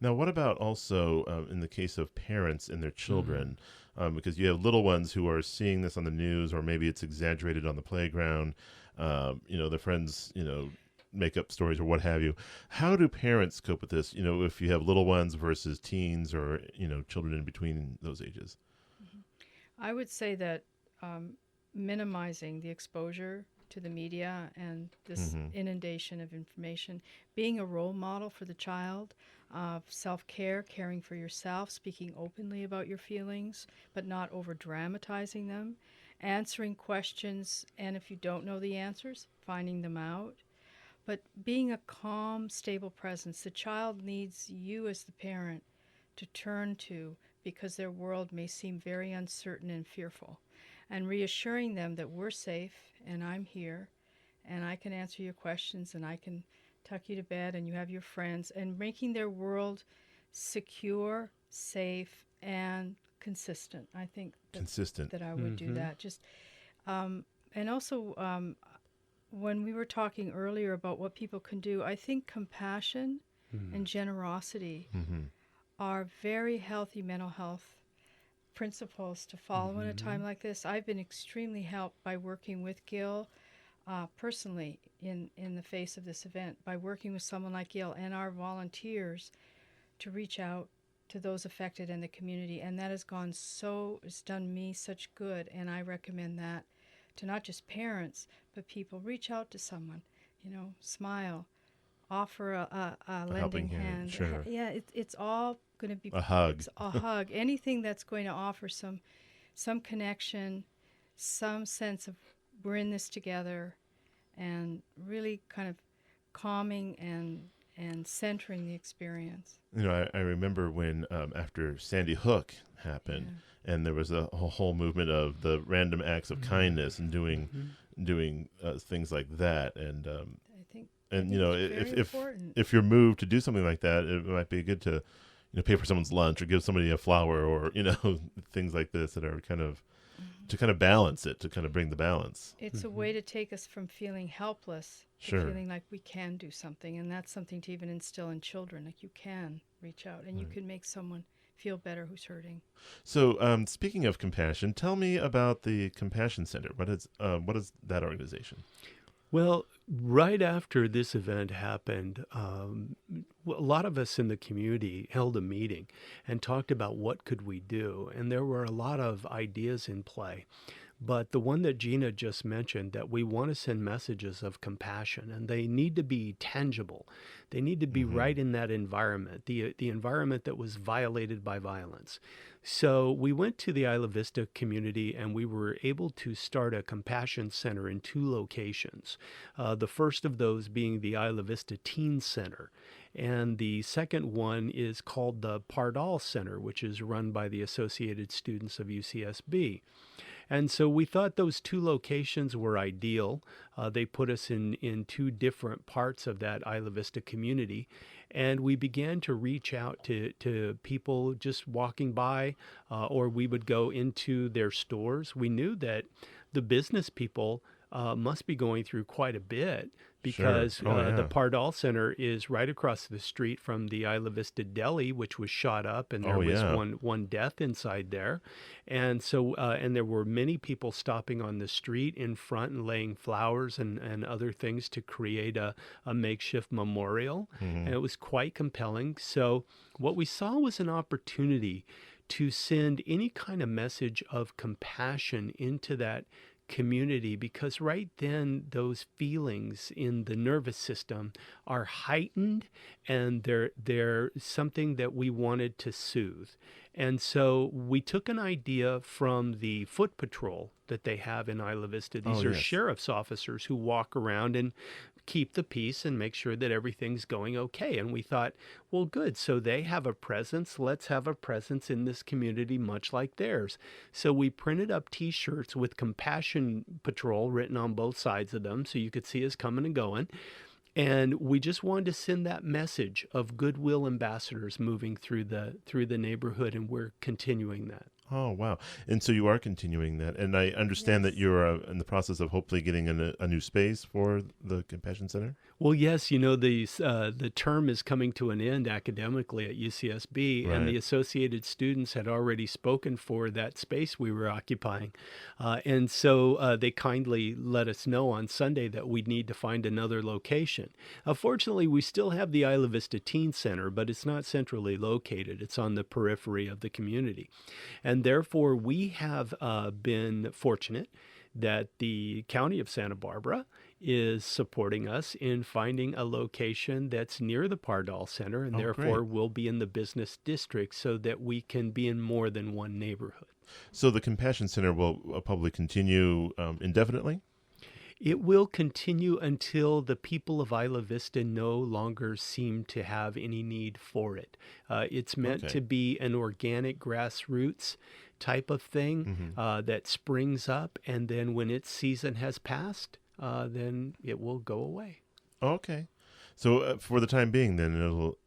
Now, what about also in the case of parents and their Mm-hmm. children? Because you have little ones who are seeing this on the news, or maybe it's exaggerated on the playground. Their friends, make up stories or what have you. How do parents cope with this? If you have little ones versus teens or children in between those ages. Mhm. I would say that um, minimizing the exposure to the media and this Mm-hmm. inundation of information, being a role model for the child, of self care, caring for yourself, speaking openly about your feelings, but not over dramatizing them, answering questions, and if you don't know the answers, finding them out. But being a calm, stable presence, the child needs you as the parent to turn to because their world may seem very uncertain and fearful. And reassuring them that we're safe and I'm here and I can answer your questions and I can tuck you to bed and you have your friends, and making their world secure, safe, and consistent. I think Consistent. that I would do Mm-hmm. that. Just um, and also when we were talking earlier about what people can do, I think compassion and generosity Mm-hmm. are very healthy mental health principles to follow in a Mm-hmm. time like this. I've been extremely helped by working with Gil personally in the face of this event, by working with someone like Gil and our volunteers to reach out to those affected in the community. And that has gone so, it's done me such good. And I recommend that to not just parents, but people. Reach out to someone, smile, offer a A helping lending hand. hand. Sure. Yeah, it's all going to be A hug. it's a hug. Anything that's going to offer some connection, some sense of we're in this together, and really kind of calming and centering the experience. I remember when after Sandy Hook happened, Yeah. and there was a whole movement of the random acts of kindness and Mm-hmm. doing things like that, I think I and think it's very important. if you're moved to do something like that, it might be good to pay for someone's lunch or give somebody a flower or things like this that are kind of Mhm. to kind of balance it, to kind of bring the balance. It's a Mm-hmm. way to take us from feeling helpless to Sure. feeling like we can do something, and that's something to even instill in children. Like you can reach out and you Right. can make someone feel better who's hurting. So, speaking of compassion, tell me about the Compassion Center. What is that organization? Well, right after this event happened, a lot of us in the community held a meeting and talked about what could we do, and there were a lot of ideas in play. But the one that Gina just mentioned, that we want to send messages of compassion, and they need to be tangible. They need to be Mm-hmm. right in that environment, the environment that was violated by violence. So we went to the Isla Vista community and we were able to start a compassion center in two locations. The first of those being the Isla Vista Teen Center. And the second one is called the Pardal Center, which is run by the Associated Students of UCSB. And so we thought those two locations were ideal. They put us in two different parts of that Isla Vista community. And we began to reach out to people just walking by, or we would go into their stores. We knew that the business people must be going through quite a bit Sure. because Oh the yeah. Pardal Center is right across the street from the Isla Vista Deli, which was shot up, and there Oh was yeah. one death inside there. And so, and there were many people stopping on the street in front and laying flowers and other things to create a makeshift memorial. Mm-hmm. And it was quite compelling. So, what we saw was an opportunity to send any kind of message of compassion into that community, because right then those feelings in the nervous system are heightened, and they're something that we wanted to soothe. And so we took an idea from the foot patrol that they have in Isla Vista. Oh These are yes. sheriff's officers who walk around and keep the peace and make sure that everything's going okay. And we thought, well, good. So they have a presence. Let's have a presence in this community much like theirs. So we printed up T-shirts with Compassion Patrol written on both sides of them, so you could see us coming and going. And we just wanted to send that message of goodwill ambassadors moving through the neighborhood, and we're continuing that. Oh, wow. And so you are continuing that. And I understand that Yes. you're in the process of hopefully getting a new space for the Compassion Center. Well, yes, the term is coming to an end academically at UCSB, and the Right. associated students had already spoken for that space we were occupying. And so they kindly let us know on Sunday that we need to find another location. Fortunately, we still have the Isla Vista Teen Center, but it's not centrally located. It's on the periphery of the community. And therefore, we have been fortunate that the County of Santa Barbara is supporting us in finding a location that's near the Pardal Center and Oh, great. therefore will be in the business district so that we can be in more than one neighborhood. So the Compassion Center will probably continue indefinitely? It will continue until the people of Isla Vista no longer seem to have any need for it. It's meant Okay. to be an organic grassroots type of thing that springs up, and then when its season has passed, then it will go away. Okay. So for the time being, then it'll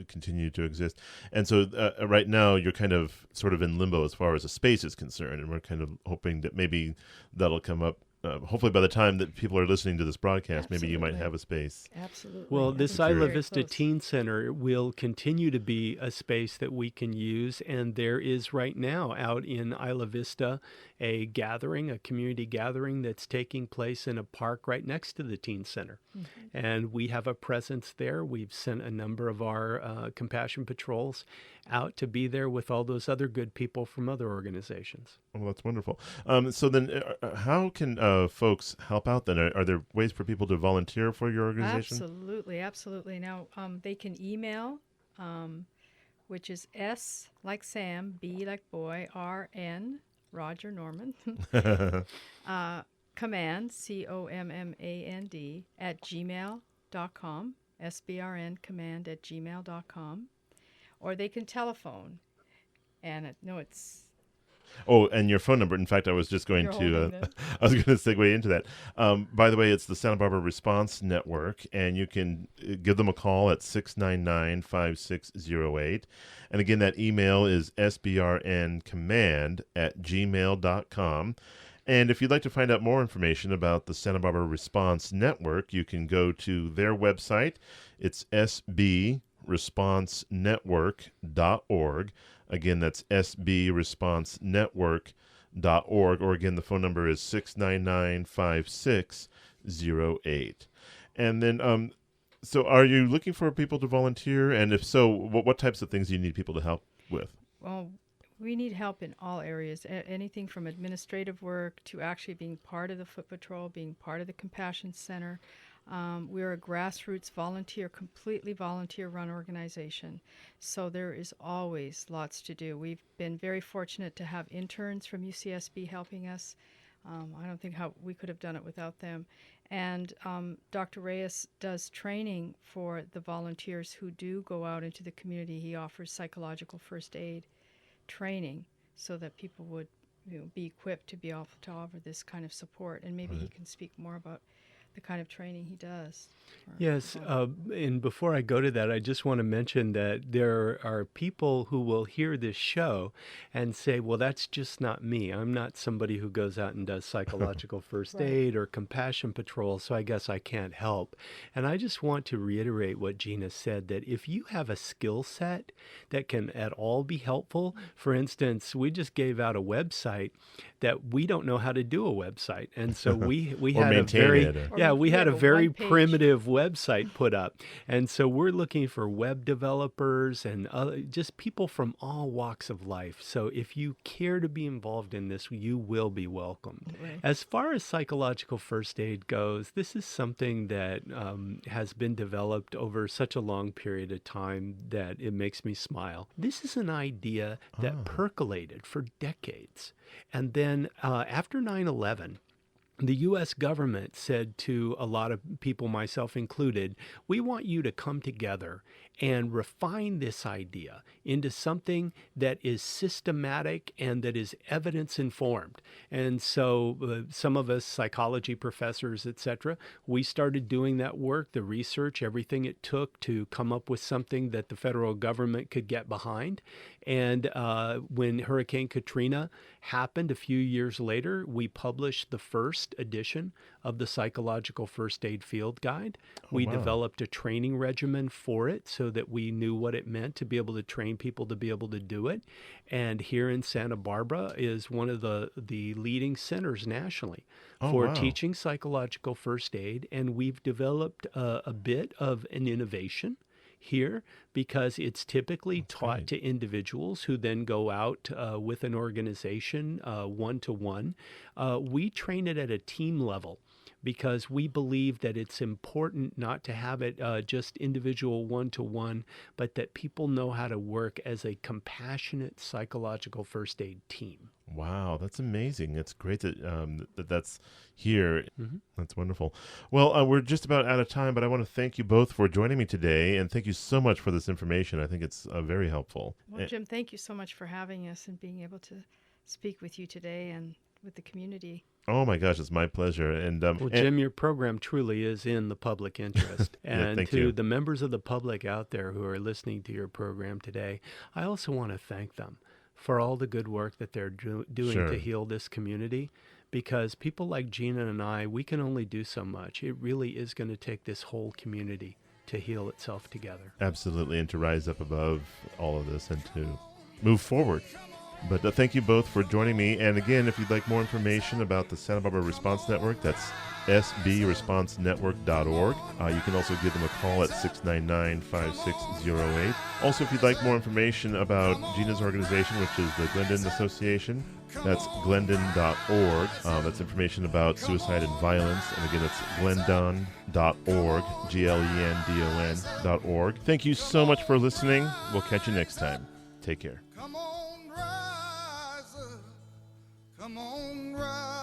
continue to exist. And so right now, you're kind of sort of in limbo as far as the space is concerned, and we're kind of hoping that maybe that'll come up. Hopefully, by the time that people are listening to this broadcast, maybe you might Absolutely. have a space. Absolutely. Well, I think this we're Isla very Vista close. Teen Center will continue to be a space that we can use. And there is right now out in Isla Vista a gathering, a community gathering that's taking place in a park right next to the Teen Center. And we have a presence there. We've sent a number of our compassion patrols out to be there with all those other good people from other organizations. Well, that's wonderful. So then, how can folks help out then? Are there ways for people to volunteer for your organization? Absolutely, absolutely. Now, they can email, which is S like Sam, B like boy, RN, Roger Norman, command, COMMAND, at gmail.com, SBRN command at gmail.com, or they can telephone. And no, it's Oh, and your phone number. In fact, I was just going You're to, holding them. I was going to segue into that. By the way, it's the Santa Barbara Response Network, and you can give them a call at 699-5608. And again, that email is sbrncommand@gmail.com. And if you'd like to find out more information about the Santa Barbara Response Network, you can go to their website. It's sbresponsenetwork.org. Again, that's sbresponsenetwork.org. Or again, the phone number is 699-5608. And then, so are you looking for people to volunteer? And if so, what types of things do you need people to help with? Well, we need help in all areas, anything from administrative work to actually being part of the Foot Patrol, being part of the Compassion Center. We're a grassroots completely volunteer-run organization, so there is always lots to do. We've been very fortunate to have interns from UCSB helping us. I don't think how we could have done it without them. And Dr. Reyes does training for the volunteers who do go out into the community. He offers psychological first aid training so that people would be equipped to be able to offer this kind of support. And maybe he can speak more about the kind of training he does. Yes, and before I go to that, I just want to mention that there are people who will hear this show and say, well, that's just not me. I'm not somebody who goes out and does psychological first Right. aid or compassion patrol, so I guess I can't help. And I just want to reiterate what Jina said, that if you have a skill set that can at all be helpful, for instance, we just gave out a website that we don't know how to do a website. And so we Or had a maintain very... it, or- Yeah, we had a have a very one-page- primitive website put up. And so we're looking for web developers and just people from all walks of life. So if you care to be involved in this, you will be welcomed. Right. As far as psychological first aid goes, this is something that has been developed over such a long period of time that it makes me smile. This is an idea that percolated for decades. And then after 9/11, the U.S. government said to a lot of people, myself included, we want you to come together and refine this idea into something that is systematic and that is evidence informed. And so some of us psychology professors, etc., we started doing that work, the research, everything it took to come up with something that the federal government could get behind. And when Hurricane Katrina happened a few years later, we published the first edition of the Psychological First Aid Field Guide. We developed a training regimen for it so that we knew what it meant to be able to train people to be able to do it. And here in Santa Barbara is one of the leading centers nationally for teaching psychological first aid. And we've developed a bit of an innovation here because it's typically taught to individuals who then go out with an organization one-to-one. We train it at a team level because we believe that it's important not to have it just individual one-to-one, but that people know how to work as a compassionate psychological first aid team. Wow, that's amazing. It's great that that's here. Mm-hmm. That's wonderful. Well, we're just about out of time, but I want to thank you both for joining me today, and thank you so much for this information. I think it's very helpful. Well, Jim, thank you so much for having us and being able to speak with you today and with the community. Oh my gosh, it's my pleasure. And well, Jim, your program truly is in the public interest. And yeah, to the members of the public out there who are listening to your program today, I also want to thank them for all the good work that they're doing to heal this community. Because people like Jina and I, we can only do so much. It really is going to take this whole community to heal itself together. Absolutely, and to rise up above all of this and to move forward. But thank you both for joining me. And again, if you'd like more information about the Santa Barbara Response Network, that's sbresponsenetwork.org. You can also give them a call at 699-5608. Also, if you'd like more information about Jina's organization, which is the Glendon Association, that's glendon.org. That's information about suicide and violence. And again, it's glendon.org, glendon.org. Thank you so much for listening. We'll catch you next time. Take care. Come on, rise up. Come on, rise.